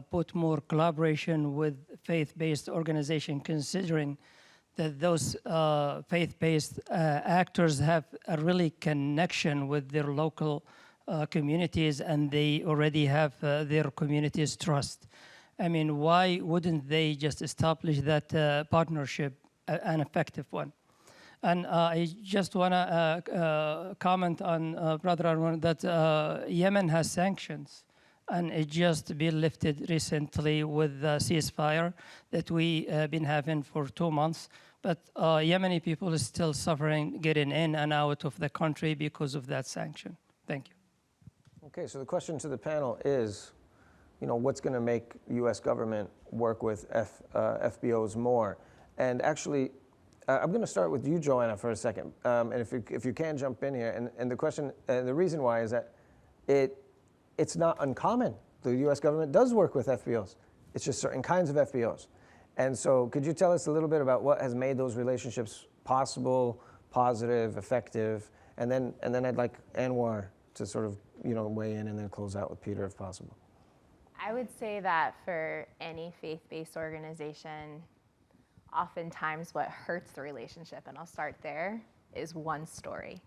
put more collaboration with faith-based organization, considering that those faith-based actors have a really connection with their local communities, and they already have their community's trust. I mean, why wouldn't they just establish that partnership, an effective one? And I just want to comment on Brother Arwan that Yemen has sanctions, and it just been lifted recently with the ceasefire that we been having for 2 months. But Yemeni people is still suffering getting in and out of the country because of that sanction. Thank you. Okay, so the question to the panel is, what's going to make U.S. government work with FBOs more? And actually, I'm going to start with you, Joanna, for a second. And if you can jump in here. And the question, the reason why is that it's not uncommon. The U.S. government does work with FBOs. It's just certain kinds of FBOs. And so could you tell us a little bit about what has made those relationships possible, positive, effective? And then I'd like Anwar to sort of weigh in and then close out with Peter if possible. I would say that for any faith-based organization, oftentimes what hurts the relationship, and I'll start there, is one story.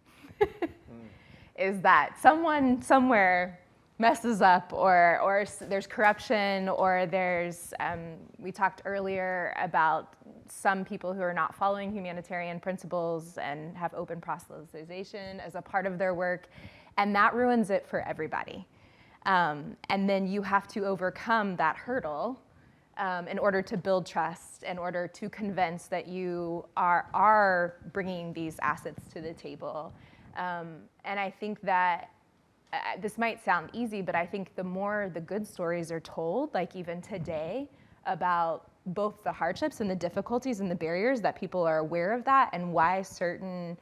Is that someone somewhere messes up, or there's corruption, or there's, we talked earlier about some people who are not following humanitarian principles and have open proselytization as a part of their work, and that ruins it for everybody. And then you have to overcome that hurdle in order to build trust, in order to convince that you are bringing these assets to the table. And I think that this might sound easy, but I think the more the good stories are told, like even today, about both the hardships and the difficulties and the barriers that people are aware of that, and why certain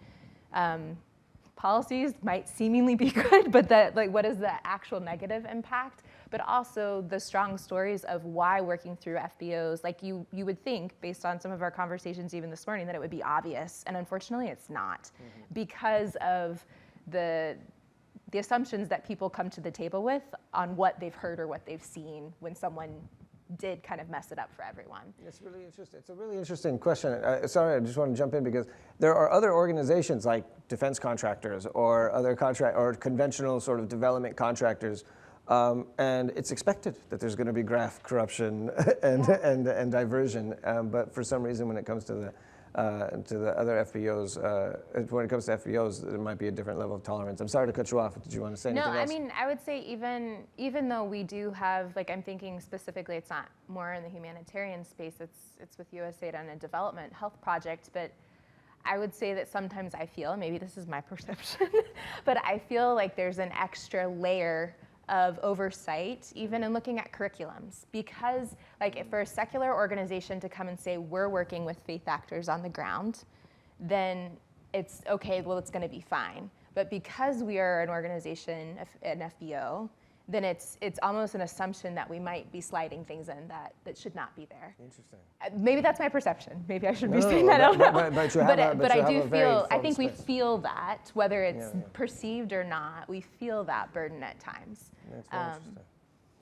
policies might seemingly be good, but that, like, what is the actual negative impact? But also the strong stories of why working through FBOs, like you would think, based on some of our conversations even this morning, that it would be obvious, and unfortunately it's not, because of the assumptions that people come to the table with on what they've heard or what they've seen when someone did kind of mess it up for everyone. It's really interesting. It's a really interesting question. Sorry, I just want to jump in because there are other organizations like defense contractors or other or conventional sort of development contractors, and it's expected that there's going to be graft, corruption, and diversion. But for some reason, when it comes to the other FBOs, when it comes to FBOs, there might be a different level of tolerance. I'm sorry to cut you off. Did you want to say anything else? No, I mean, I would say even though we do have, like, I'm thinking specifically, it's not more in the humanitarian space, it's with USAID on a development health project, but I would say that sometimes I feel, maybe this is my perception, but I feel like there's an extra layer of oversight, even in looking at curriculums. Because, like, if for a secular organization to come and say, we're working with faith actors on the ground, then it's okay, well, it's gonna be fine. But because we are an organization, an FBO, then it's almost an assumption that we might be sliding things in that should not be there. Interesting. Maybe that's my perception. Maybe I should be saying that out loud. But I do feel, I think we feel that, whether it's perceived or not, we feel that burden at times. That's very interesting.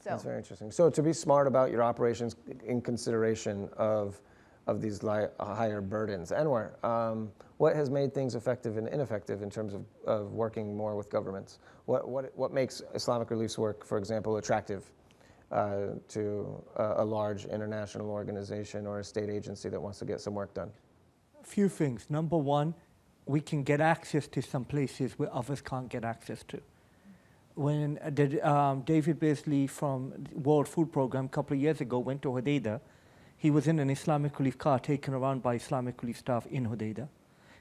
That's very interesting. So to be smart about your operations in consideration of these higher burdens. Anwar, what has made things effective and ineffective in terms of working more with governments? What makes Islamic Relief's work, for example, attractive to a large international organization or a state agency that wants to get some work done? A few things. Number one, we can get access to some places where others can't get access to. When David Berkley from World Food Program a couple of years ago went to Hodeidah, he was in an Islamic Relief car taken around by Islamic Relief staff in Hodeidah.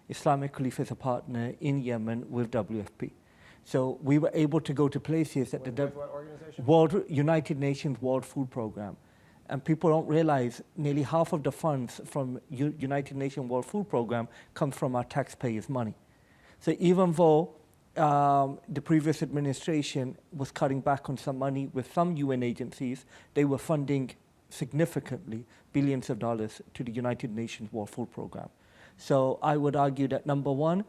Islamic Relief is a partner in Yemen with WFP. So we were able to go to places that what organization? United Nations World Food Program. And people don't realize nearly half of the funds from United Nations World Food Program come from our taxpayers' money. So even though the previous administration was cutting back on some money with some UN agencies, they were funding significantly billions of dollars to the United Nations World Food Program. So I would argue that number one,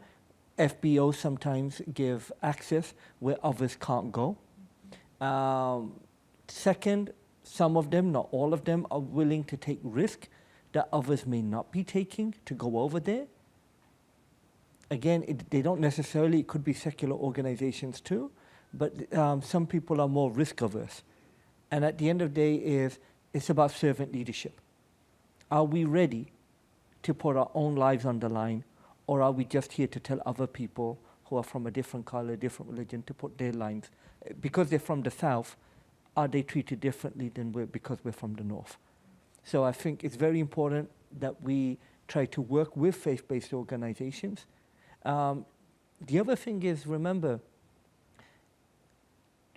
FBOs sometimes give access where others can't go. Second, some of them, not all of them, are willing to take risk that others may not be taking to go over there. Again, they don't necessarily, it could be secular organizations too, but some people are more risk averse. And at the end of the day, it's about servant leadership. Are we ready to put our own lives on the line, or are we just here to tell other people who are from a different color, different religion, to put their lines? Because they're from the South, are they treated differently than because we're from the North? So I think it's very important that we try to work with faith-based organizations. The other thing is, remember,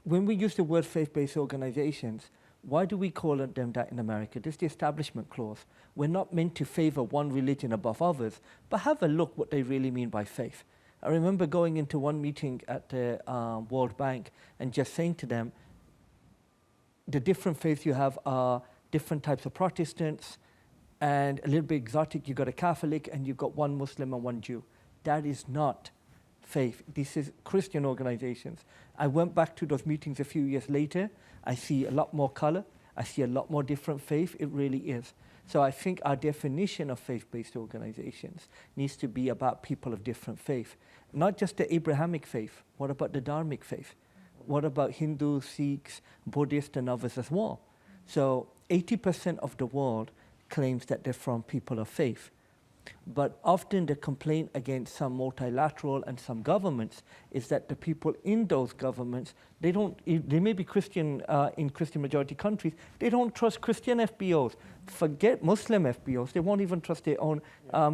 when we use the word faith-based organizations, why do we call them that in America? This is the Establishment Clause. We're not meant to favor one religion above others, but have a look what they really mean by faith. I remember going into one meeting at the World Bank and just saying to them, the different faiths you have are different types of Protestants, and a little bit exotic, you've got a Catholic and you've got one Muslim and one Jew. That is not faith. This is Christian organizations. I went back to those meetings a few years later. I see a lot more color. I see a lot more different faith. It really is. So I think our definition of faith-based organizations needs to be about people of different faith. Not just the Abrahamic faith. What about the Dharmic faith? What about Hindus, Sikhs, Buddhists, and others as well? So 80% of the world claims that they're from people of faith. But often the complaint against some multilateral and some governments is that the people in those governments, they may be Christian in Christian majority countries, they don't trust Christian FBOs. Forget Muslim FBOs, they won't even trust their own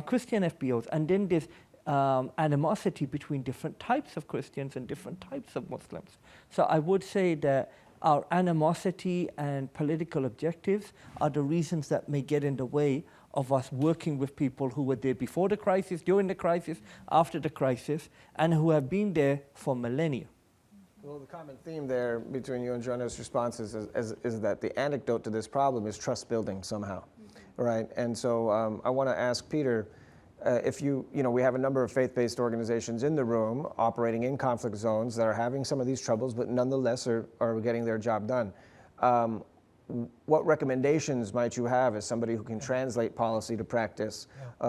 Christian FBOs. And then there's animosity between different types of Christians and different types of Muslims. So I would say that our animosity and political objectives are the reasons that may get in the way of us working with people who were there before the crisis, during the crisis, after the crisis, and who have been there for millennia. Well, the common theme there between you and Joanna's responses is that the antidote to this problem is trust building somehow, right? And so I want to ask Peter, if we have a number of faith-based organizations in the room operating in conflict zones that are having some of these troubles, but nonetheless are getting their job done. What recommendations might you have as somebody who can translate policy to practice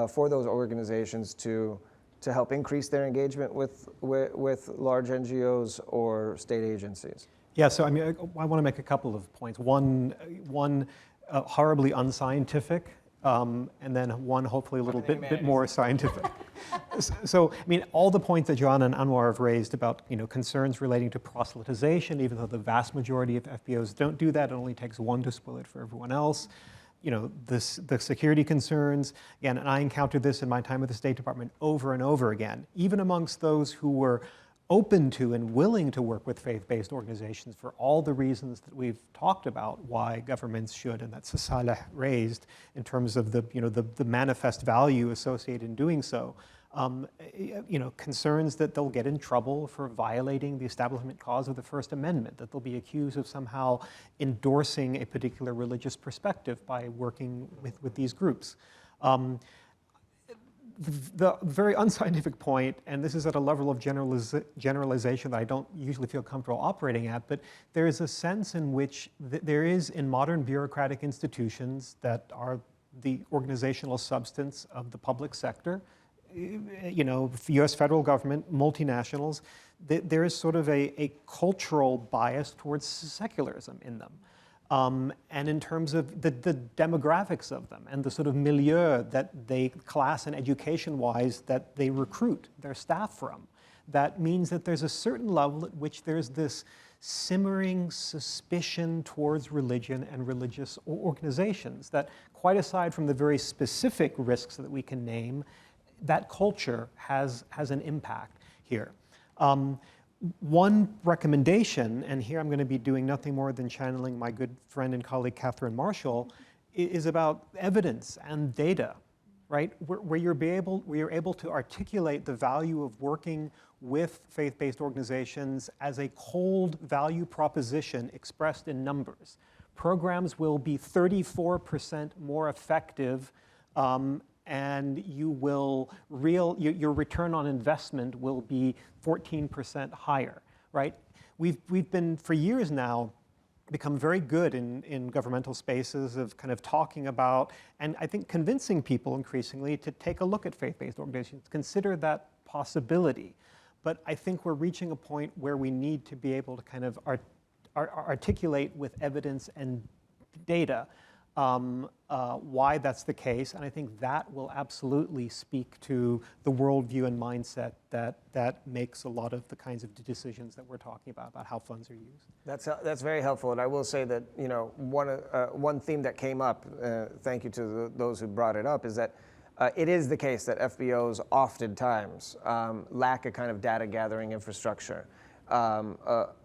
for those organizations to help increase their engagement with large NGOs or state agencies? Yeah, so I mean, I want to make a couple of points. One horribly unscientific, and then one hopefully a little bit more scientific. So, I mean, all the points that Joanna and Anwar have raised about, concerns relating to proselytization, even though the vast majority of FBOs don't do that, it only takes one to spoil it for everyone else. The security concerns, again, and I encountered this in my time at the State Department over and over again, even amongst those who were open to and willing to work with faith-based organizations for all the reasons that we've talked about why governments should, and that Saleh raised in terms of the manifest value associated in doing so. Concerns that they'll get in trouble for violating the establishment clause of the First Amendment, that they'll be accused of somehow endorsing a particular religious perspective by working with these groups. The very unscientific point, and this is at a level of generalization that I don't usually feel comfortable operating at, but there is a sense in which there is in modern bureaucratic institutions that are the organizational substance of the public sector, U.S. federal government, multinationals, there is sort of a cultural bias towards secularism in them. And in terms of the demographics of them and the sort of milieu that they, class and education-wise, that they recruit their staff from, that means that there's a certain level at which there's this simmering suspicion towards religion and religious organizations that, quite aside from the very specific risks that we can name, that culture has an impact here. One recommendation, and here I'm going to be doing nothing more than channeling my good friend and colleague Catherine Marshall, is about evidence and data, right? Where you're able to articulate the value of working with faith-based organizations as a cold value proposition expressed in numbers. Programs will be 34% more effective, and your return on investment will be 14% higher, right? We've been, for years now, become very good in governmental spaces of kind of talking about, and I think convincing people increasingly to take a look at faith-based organizations, consider that possibility. But I think we're reaching a point where we need to be able to kind of articulate with evidence and data why that's the case, and I think that will absolutely speak to the worldview and mindset that makes a lot of the kinds of decisions that we're talking about how funds are used. That's very helpful, and I will say that one theme that came up, thank you to those who brought it up, is that it is the case that FBOs oftentimes lack a kind of data gathering infrastructure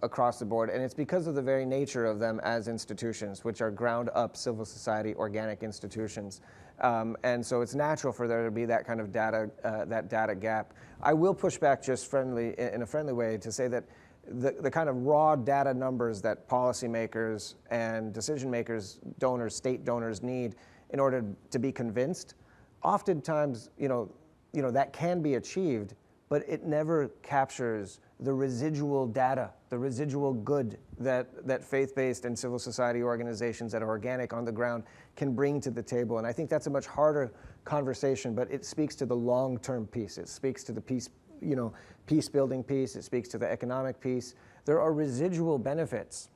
across the board, and it's because of the very nature of them as institutions, which are ground up civil society organic institutions. And so it's natural for there to be that kind of data gap. I will push back just in a friendly way to say that the kind of raw data numbers that policymakers and decision makers, donors, state donors need in order to be convinced, oftentimes, that can be achieved, but it never captures the residual data, the residual good that faith-based and civil society organizations that are organic on the ground can bring to the table. And I think that's a much harder conversation, but it speaks to the long-term piece. It speaks to the peace-building piece. It speaks to the economic piece. There are residual benefits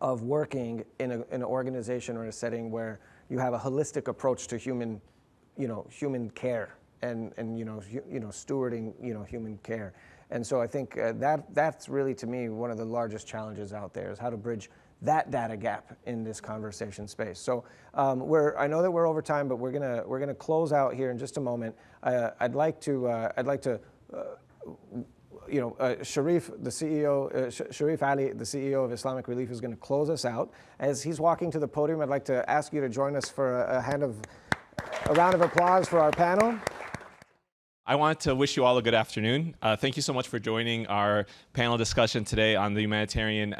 of working in an organization or in a setting where you have a holistic approach to human care and stewarding human care. And so I think that's really, to me, one of the largest challenges out there, is how to bridge that data gap in this conversation space. So I know that we're over time, but we're gonna close out here in just a moment. I'd like to Sharif, the CEO, Sharif Ali, the CEO of Islamic Relief, is going to close us out. As he's walking to the podium, I'd like to ask you to join us for a round of applause for our panel. I want to wish you all a good afternoon. Thank you so much for joining our panel discussion today on the humanitarian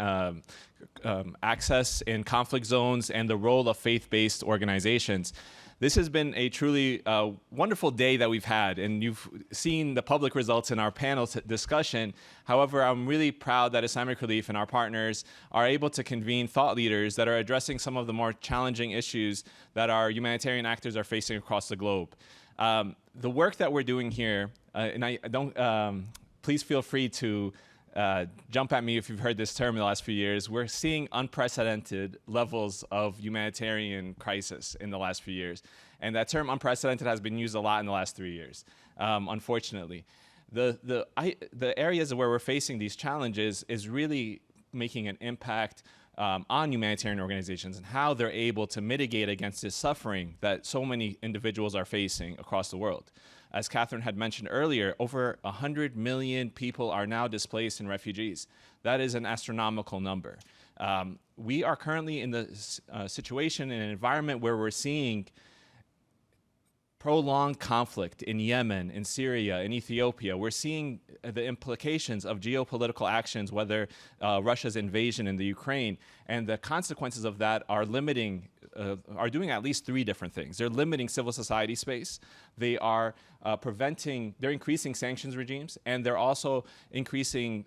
access in conflict zones and the role of faith-based organizations. This has been a truly wonderful day that we've had, and you've seen the public results in our panel discussion. However, I'm really proud that Islamic Relief and our partners are able to convene thought leaders that are addressing some of the more challenging issues that our humanitarian actors are facing across the globe. The work that we're doing here, please feel free to jump at me if you've heard this term in the last few years. We're seeing unprecedented levels of humanitarian crisis in the last few years. And that term unprecedented has been used a lot in the last 3 years, unfortunately. The areas where we're facing these challenges is really making an impact on humanitarian organizations and how they're able to mitigate against this suffering that so many individuals are facing across the world. As Catherine had mentioned earlier, over 100 million people are now displaced and refugees. That is an astronomical number. We are currently in the situation, in an environment where we're seeing prolonged conflict in Yemen, in Syria, in Ethiopia. We're seeing the implications of geopolitical actions, whether Russia's invasion in the Ukraine, and the consequences of that are are doing at least 3 different things. They're limiting civil society space, they are they're increasing sanctions regimes, and they're also increasing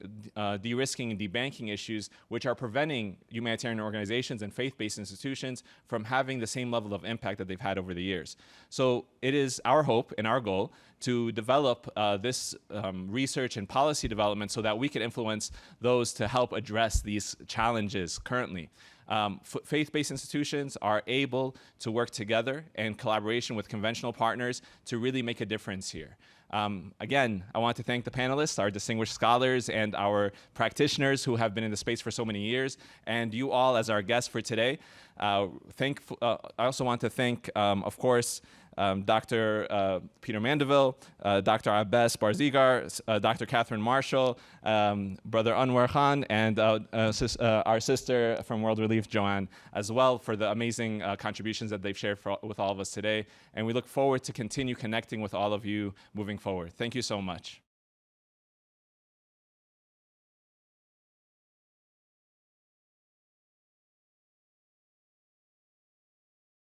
de-risking and debanking issues, which are preventing humanitarian organizations and faith-based institutions from having the same level of impact that they've had over the years. So it is our hope and our goal to develop this research and policy development so that we can influence those to help address these challenges currently. Faith-based institutions are able to work together in collaboration with conventional partners to really make a difference here. Again, I want to thank the panelists, our distinguished scholars, and our practitioners who have been in the space for so many years, and you all as our guests for today. I also want to thank, of course, Dr. Peter Mandeville, Dr. Abbas Barzigar, Dr. Catherine Marshall, Brother Anwar Khan, and our sister from World Relief, Joanne, as well, for the amazing contributions that they've shared with all of us today. And we look forward to continue connecting with all of you moving forward. Thank you so much.